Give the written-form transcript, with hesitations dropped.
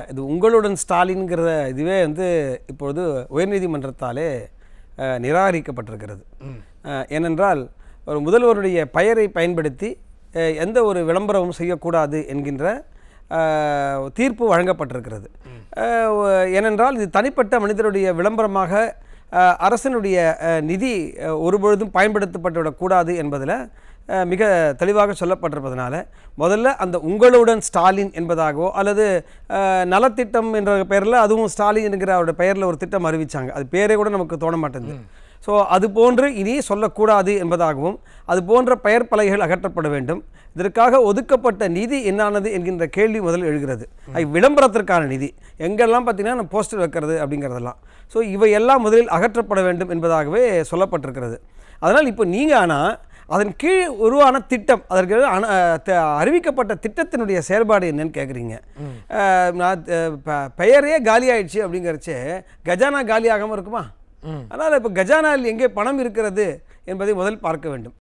இது உங்களுடன் ஸ்டாலின்ங்கிற இதுவே வந்து இப்பொழுது உயர்நீதிமன்றத்தாலே நிராகரிக்கப்பட்டிருக்கிறது. ஏனென்றால் ஒரு முதல்வருடைய பெயரை பயன்படுத்தி எந்த ஒரு விளம்பரமும் செய்யக்கூடாது என்கின்ற தீர்ப்பு வழங்கப்பட்டிருக்கிறது. ஏனென்றால் இது தனிப்பட்ட மனிதருடைய விளம்பரமாக அரசனுடைய நிதி ஒருபொழுதும் பயன்படுத்தப்பட்டுவிடக்கூடாது என்பதில் மிக தெளிவாக சொல்லப்பட்டிருப்பதனால முதல்ல அந்த உங்களுடன் ஸ்டாலின் என்பதாகவோ அல்லது நலத்திட்டம் என்ற பெயரில் அதுவும் ஸ்டாலின் என்கிற அவருடைய பெயரில் ஒரு திட்டம் அறிவித்தாங்க. அது பேரே கூட நமக்கு தோண மாட்டேங்குது. ஸோ அது போன்று இனி சொல்லக்கூடாது என்பதாகவும் அது போன்ற பெயர் பலகைகள் அகற்றப்பட வேண்டும். இதற்காக ஒதுக்கப்பட்ட நிதி என்னானது என்கின்ற கேள்வி முதல் எழுகிறது. விளம்பரத்திற்கான நிதி எங்கெல்லாம் பார்த்தீங்கன்னா நம்ம போஸ்டர் வைக்கிறது அப்படிங்கிறதெல்லாம். ஸோ இவையெல்லாம் முதலில் அகற்றப்பட வேண்டும் என்பதாகவே சொல்லப்பட்டிருக்கிறது. அதனால் இப்போ நீங்கள் ஆனால் அதன் கீழ் உருவான திட்டம் அதற்கு அறிவிக்கப்பட்ட திட்டத்தினுடைய செயல்பாடு என்னன்னு கேட்குறீங்க. பெயரே காலி ஆயிடுச்சு அப்படிங்கிறச்சே கஜானா காலியாகாமல் இருக்குமா? அதனால் இப்போ கஜானாவில் எங்கே பணம் இருக்கிறது என்பதை முதல் பார்க்க வேண்டும்.